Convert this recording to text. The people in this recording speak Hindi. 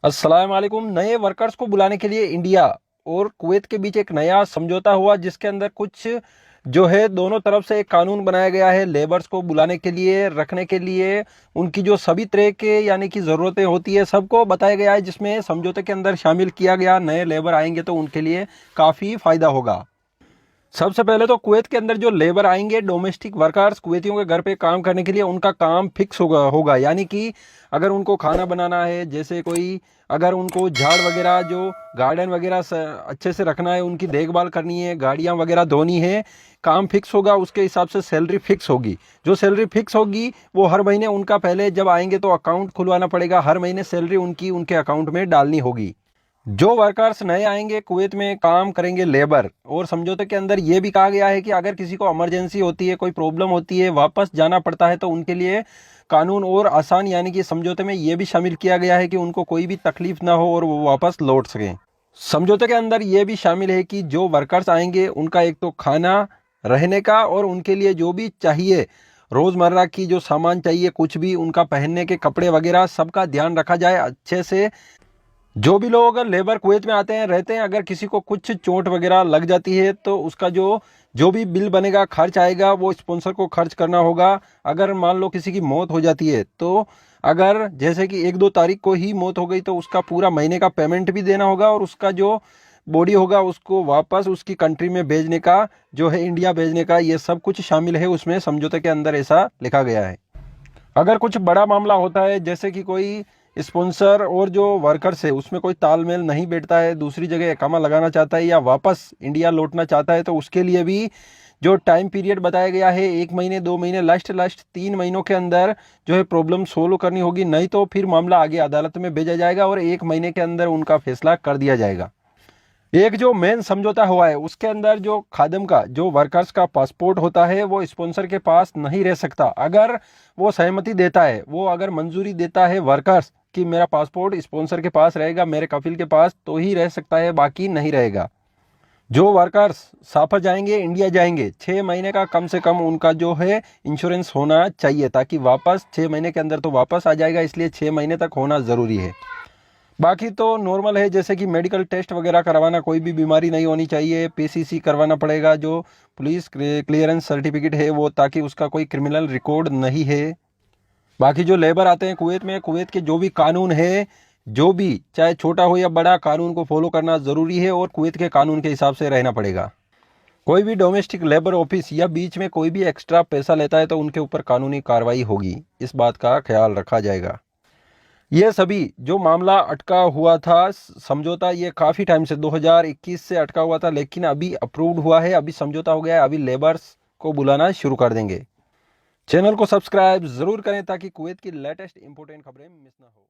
अस्सलाम वालेकुम। नए वर्कर्स को बुलाने के लिए इंडिया और कुवैत के बीच एक नया समझौता हुआ, जिसके अंदर कुछ जो है दोनों तरफ से एक कानून बनाया गया है लेबर्स को बुलाने के लिए, रखने के लिए। उनकी जो सभी तरह के यानी कि ज़रूरतें होती है सबको बताया गया है, जिसमें समझौते के अंदर शामिल किया गया नए लेबर आएंगे तो उनके लिए काफ़ी फ़ायदा होगा। सबसे पहले तो कुवैत के अंदर जो लेबर आएंगे, डोमेस्टिक वर्कर्स कुवैतियों के घर पे काम करने के लिए, उनका काम फिक्स होगा यानी कि अगर उनको खाना बनाना है, जैसे कोई अगर उनको झाड़ वगैरह जो गार्डन वगैरह अच्छे से रखना है, उनकी देखभाल करनी है, गाड़ियां वगैरह धोनी है, काम फिक्स होगा। उसके हिसाब से सैलरी फिक्स होगी। जो सैलरी फिक्स होगी वो हर महीने उनका, पहले जब आएंगे तो अकाउंट खुलवाना पड़ेगा, हर महीने सैलरी उनकी उनके अकाउंट में डालनी होगी। जो वर्कर्स नए आएंगे कुवैत में काम करेंगे लेबर, और समझौते के अंदर ये भी कहा गया है कि अगर किसी को इमरजेंसी होती है, कोई प्रॉब्लम होती है, वापस जाना पड़ता है, तो उनके लिए कानून और आसान यानी कि समझौते में ये भी शामिल किया गया है कि उनको कोई भी तकलीफ ना हो और वो वापस लौट सकें। समझौते के अंदर ये भी शामिल है कि जो वर्कर्स आएंगे उनका एक तो खाना, रहने का, और उनके लिए जो भी चाहिए रोज़मर्रा की जो सामान चाहिए, कुछ भी उनका पहनने के कपड़े वगैरह, सबका ध्यान रखा जाए अच्छे से। जो भी लोग अगर लेबर कुवैत में आते हैं, रहते हैं, अगर किसी को कुछ चोट वगैरह लग जाती है तो उसका जो जो भी बिल बनेगा, खर्च आएगा, वो स्पॉन्सर को खर्च करना होगा। अगर मान लो किसी की मौत हो जाती है तो अगर जैसे कि 1-2 तारीख को ही मौत हो गई तो उसका पूरा महीने का पेमेंट भी देना होगा, और उसका जो बॉडी होगा उसको वापस उसकी कंट्री में भेजने का, जो है इंडिया भेजने का, ये सब कुछ शामिल है उसमें समझौते के अंदर, ऐसा लिखा गया है। अगर कुछ बड़ा मामला होता है, जैसे कि कोई स्पॉन्सर और जो वर्कर्स है उसमें कोई तालमेल नहीं बैठता है, दूसरी जगह इकामा लगाना चाहता है या वापस इंडिया लौटना चाहता है, तो उसके लिए भी जो टाइम पीरियड बताया गया है, 1 महीने 2 महीने, लास्ट 3 महीनों के अंदर जो है प्रॉब्लम सोल्व करनी होगी, नहीं तो फिर मामला आगे अदालत में भेजा जाएगा और 1 महीने के अंदर उनका फैसला कर दिया जाएगा। एक जो मेन समझौता हुआ है उसके अंदर जो खादिम का, जो वर्कर्स का पासपोर्ट होता है, वो स्पॉन्सर के पास नहीं रह सकता। अगर वो सहमति देता है, वो अगर मंजूरी देता है वर्कर्स कि मेरा पासपोर्ट स्पॉन्सर के पास रहेगा, मेरे कफिल के पास, तो ही रह सकता है, बाकी नहीं रहेगा। जो वर्कर्स सफर जाएंगे, इंडिया जाएंगे, 6 महीने का कम से कम उनका जो है इंश्योरेंस होना चाहिए, ताकि वापस 6 महीने के अंदर तो वापस आ जाएगा, इसलिए 6 महीने तक होना ज़रूरी है। बाकी तो नॉर्मल है, जैसे कि मेडिकल टेस्ट वगैरह करवाना, कोई भी बीमारी नहीं होनी चाहिए, पीसीसी करवाना पड़ेगा, जो पुलिस क्लियरेंस सर्टिफिकेट है वो, ताकि उसका कोई क्रिमिनल रिकॉर्ड नहीं है। बाकी जो लेबर आते हैं कुवैत में, कुवैत के जो भी कानून है, जो भी चाहे छोटा हो या बड़ा, कानून को फॉलो करना ज़रूरी है और कुवैत के कानून के हिसाब से रहना पड़ेगा। कोई भी डोमेस्टिक लेबर ऑफिस या बीच में कोई भी एक्स्ट्रा पैसा लेता है तो उनके ऊपर कानूनी कार्रवाई होगी, इस बात का ख्याल रखा जाएगा। ये सभी जो मामला अटका हुआ था समझौता, ये काफ़ी टाइम से 2021 से अटका हुआ था, लेकिन अभी अप्रूव्ड हुआ है, अभी समझौता हो गया है, अभी लेबर्स को बुलाना शुरू कर देंगे। चैनल को सब्सक्राइब ज़रूर करें ताकि कुवैत की लेटेस्ट इंपॉर्टेंट खबरें मिस ना हो।